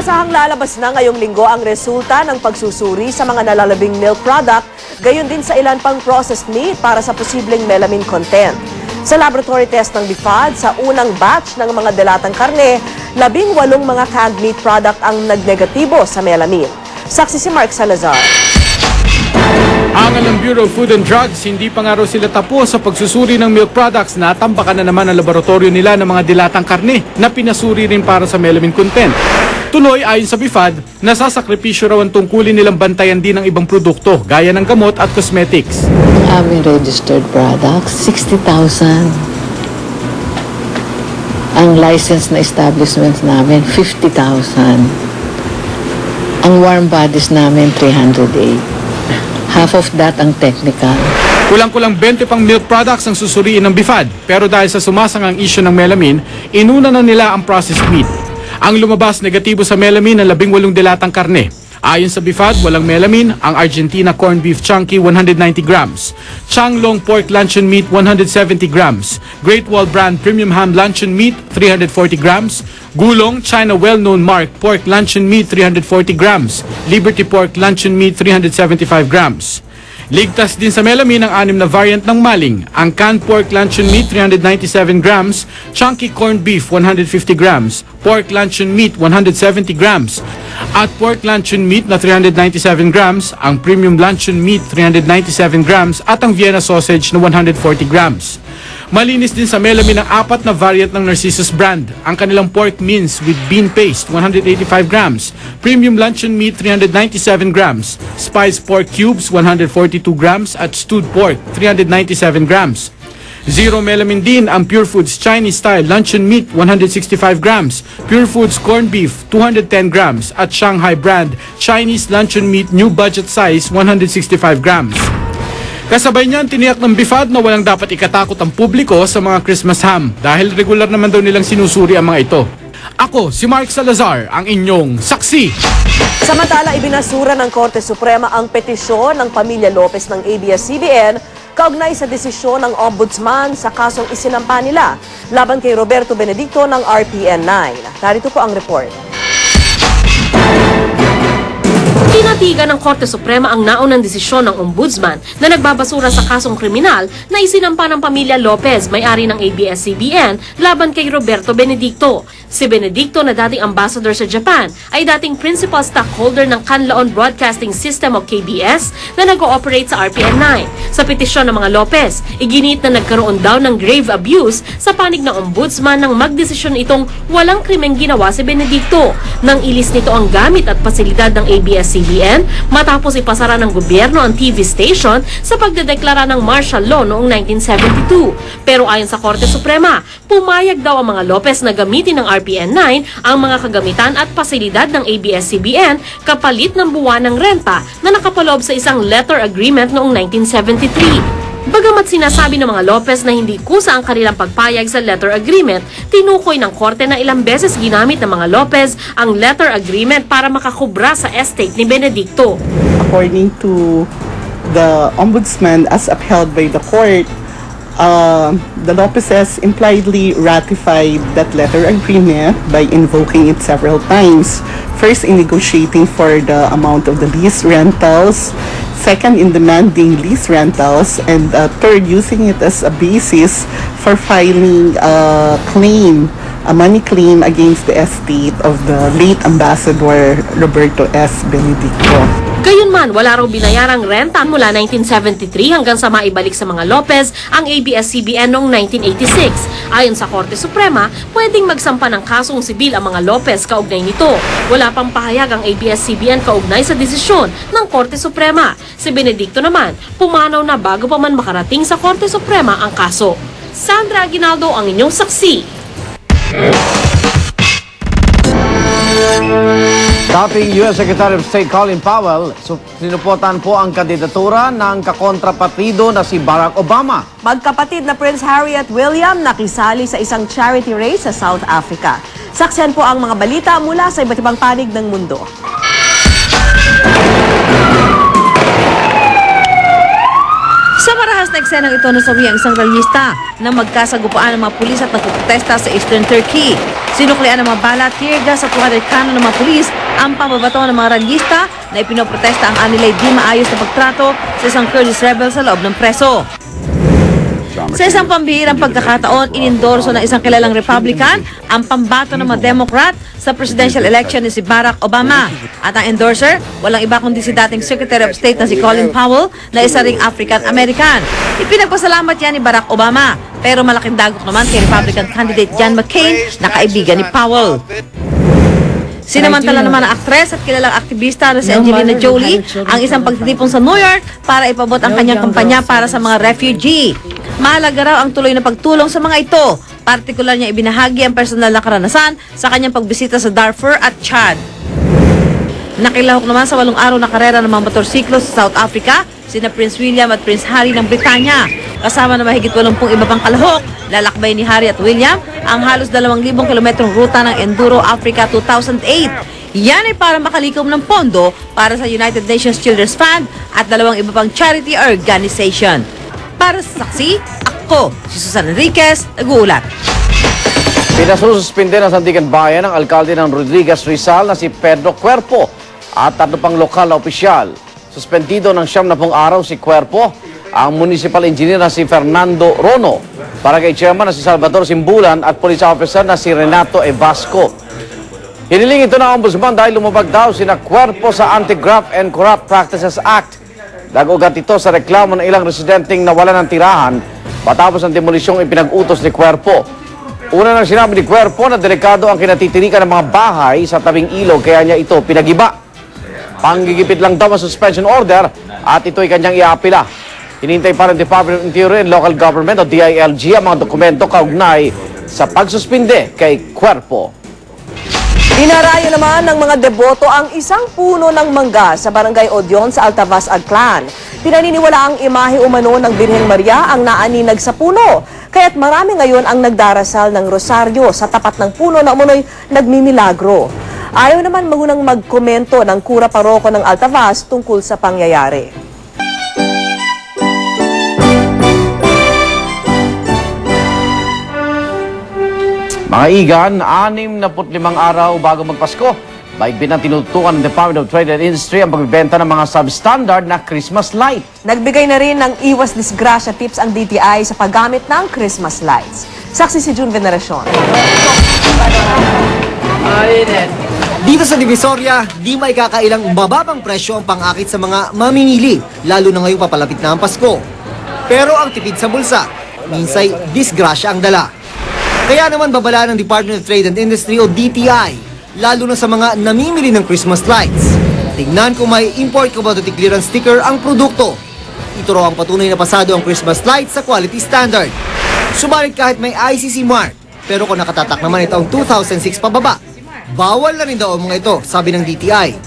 Inaasahang lalabas na ngayong linggo ang resulta ng pagsusuri sa mga nalalabing milk product, gayon din sa ilan pang processed meat para sa posibleng melamine content. Sa laboratory test ng BIFAD, sa unang batch ng mga delatang karne, 18 mga canned meat product ang nagnegatibo sa melamine. Saksi si Mark Salazar. Ang Bureau of Food and Drugs, hindi pa nga raw sila tapos sa pagsusuri ng milk products na tambakan na naman ang laboratorio nila ng mga dilatang karne na pinasuri rin para sa melamine content. Tuloy, ayon sa BIFAD, nasasakripisyo raw ang tungkulin nilang bantayan din ng ibang produkto gaya ng gamot at cosmetics. Ang aming registered products, 60,000. Ang licensed na establishments namin, 50,000. Ang warm bodies namin, 308. Half of that ang technical. Kulang-kulang 20 pang milk products ang susuriin ng BIFAD, pero dahil sa sumasangang issue ng melamine, inuna na nila ang processed meat. Ang lumabas negatibo sa melamine ang 18 dilatang karne. Ayon sa BIFAD, walang melamine ang Argentina corned beef chunky 190 grams, Changlong pork luncheon meat 170 grams, Great Wall brand premium ham luncheon meat 340 grams, Gulong China well-known mark pork luncheon meat 340 grams, Liberty pork luncheon meat 375 grams. Ligtas din sa melamine ang 6 na variant ng maling, ang canned pork luncheon meat 397 grams, chunky corned beef 150 grams, pork luncheon meat 170 grams, at pork luncheon meat na 397 grams, ang premium luncheon meat 397 grams at ang Vienna sausage na 140 grams. Malinis din sa melamine ang 4 na variant ng Narcissus brand, ang kanilang pork mince with bean paste 185 grams, premium luncheon meat 397 grams, spiced pork cubes 142 grams at stewed pork 397 grams. Zero melamine din ang Pure Foods Chinese style luncheon meat 165 grams, Pure Foods corned beef 210 grams at Shanghai brand Chinese luncheon meat new budget size 165 grams. Kasabay niyan, tiniyak ng BIFAD na walang dapat ikatakot ang publiko sa mga Christmas ham dahil regular naman daw nilang sinusuri ang mga ito. Ako, si Mark Salazar, ang inyong saksi. Samantala, ibinasura ng Korte Suprema ang petisyon ng pamilya Lopez ng ABS-CBN kaugnay sa desisyon ng Ombudsman sa kasong isinampa nila laban kay Roberto Benedicto ng RPN9. Narito po ang report. Tinatigan ng Korte Suprema ang naunang desisyon ng Ombudsman na nagbabasura sa kasong kriminal na isinampa ng pamilya Lopez, may-ari ng ABS-CBN, laban kay Roberto Benedicto. Si Benedicto na dating ambassador sa Japan ay dating principal stockholder ng Canlaon Broadcasting System o KBS na nag-ooperate sa RPN9. Sa petisyon ng mga Lopez, iginit na nagkaroon daw ng grave abuse sa panig ng Ombudsman nang magdesisyon itong walang krimeng ginawa si Benedicto. Nang ilis nito ang gamit at pasilidad ng ABS-CBN matapos ipasara ng gobyerno ang TV station sa pagdedeklara ng martial law noong 1972. Pero ayon sa Korte Suprema, pumayag daw ang mga Lopez na gamitin ng RPN9 ang mga kagamitan at pasilidad ng ABS-CBN kapalit ng buwan ng renta na nakapaloob sa isang letter agreement noong 1973. Bagamat sinasabi ng mga Lopez na hindi kusa ang kanilang pagpayag sa letter agreement, tinukoy ng korte na ilang beses ginamit ng mga Lopez ang letter agreement para makakubra sa estate ni Benedicto. According to the Ombudsman as upheld by the court, the Lopezes impliedly ratified that letter agreement by invoking it several times. First, in negotiating for the amount of the lease rentals, second, in demanding lease rentals, and third, using it as a basis for filing a claim, a money claim against the estate of the late Ambassador Roberto S. Benedicto. Gayunman, wala raw binayarang renta mula 1973 hanggang sa maibalik sa mga Lopez ang ABS-CBN noong 1986. Ayon sa Korte Suprema, pwedeng magsampa ng kasong sibil ang mga Lopez kaugnay nito. Wala pang pahayag ang ABS-CBN kaugnay sa desisyon ng Korte Suprema. Si Benedicto naman, pumanaw na bago pa man makarating sa Korte Suprema ang kaso. Sandra Aguinaldo ang inyong saksi. Dating U.S. Secretary of State Colin Powell, sinuportahan po ang kandidatura ng kakontrapartido na si Barack Obama. Magkapatid na Prince Harry at William nakisali sa isang charity race sa South Africa. Saksihan po ang mga balita mula sa iba't ibang panig ng mundo. Sa Ahas na eksenang ito nasawi ang isang ralyista na magkasagupaan ng mga pulis at nagpuprotesta sa Eastern Turkey. Sinuklian ng mga bala, tear gas at water cannon ng mga pulis ang pambabato ng mga ralyista na ipinoprotesta ang anilay di maayos na pagtrato sa isang Kurdish rebel sa loob ng preso. Sa isang pambihirang pagkakataon, inendorso ng isang kilalang Republican ang pambato ng mga Democrat sa presidential election ni si Barack Obama. At ang endorser, walang iba kundi si dating Secretary of State na si Colin Powell na isa ring African-American. Ipinagpasalamat yan ni Barack Obama, pero malaking dagok naman kay Republican candidate John McCain na kaibigan ni Powell. Sinamantala naman ang aktres at kilalang aktivista na si Angelina Jolie ang isang pagtitipon sa New York para ipabot ang kanyang kampanya para sa mga refugee. Mahalaga raw ang tuloy na pagtulong sa mga ito. Partikular niya ibinahagi ang personal na karanasan sa kanyang pagbisita sa Darfur at Chad. Nakilahok naman sa 8 araw na karera ng mga motorsiklo sa South Africa sina Prince William at Prince Harry ng Britanya. Kasama na mahigit 80 iba pang kalahok, lalakbay ni Harry at William ang halos 2,000 kilometrong ruta ng Enduro Africa 2008. Yan ay para makalikom ng pondo para sa United Nations Children's Fund at 2 iba pang charity organization. Para sa saksi, ako, si Susan Enriquez, nag-uulat. Pinasususpinde ng Sandigan Bayan ang alkalde ng Rodriguez Rizal na si Pedro Cuerpo at 3 pang lokal na opisyal. Suspendido ng 70 araw si Cuerpo, ang municipal engineer na si Fernando Rono, barangay chairman na si Salvador Simbulan at police officer na si Renato Evasco. Hiniling ito ng ombudsman dahil lumabag daw sina Cuerpo sa Anti-Graft and Corrupt Practices Act. Dagugat ito sa reklamo ng ilang residenteng nawalan ng tirahan matapos ang demolisyong ipinag-utos ni Cuerpo. Una nang sinabi ni Cuerpo na delikado ang kinatitirikan ng mga bahay sa tabing ilog kaya niya ito pinagiba. Panggigipit lang daw ang suspension order at ito'y kanyang iapila. Hinintay pa ng Department of Interior and Local Government o DILG ang mga dokumento kaugnay sa pagsuspinde kay Cuerpo. Dinarayo naman ng mga deboto ang isang puno ng mangga sa Barangay Odion sa Altavas, Agclan. Pinaniniwala ang imahe umano ng Birheng Maria ang naaninag sa puno. Kaya't marami ngayon ang nagdarasal ng rosaryo sa tapat ng puno na umunoy nagmimilagro. Ayaw naman magunang magkomento ng kura paroko ng Altavas tungkol sa pangyayari. Mga igan, 65 araw bago magpasko, maigpit ang tinutukan ng Department of Trade and Industry ang pagbibenta ng mga substandard na Christmas light. Nagbigay na rin ng iwas disgrasya tips ang DTI sa paggamit ng Christmas lights. Saksi si June Veneracion. Dito sa Divisoria, di may kakailang bababang presyo ang pang-akit sa mga mamimili, lalo na ngayong papalapit na ang Pasko. Pero ang tipid sa bulsa, minsay disgrasya ang dala. Kaya naman babala ng Department of Trade and Industry o DTI, lalo na sa mga namimili ng Christmas lights. Tingnan kung may import commodity clearance sticker ang produkto. Ito raw ang patunay na pasado ang Christmas lights sa quality standard. Subalit kahit may ICC mark, pero kung nakatatak naman ito ang 2006 pababa, bawal na rin daw ang mga ito, sabi ng DTI.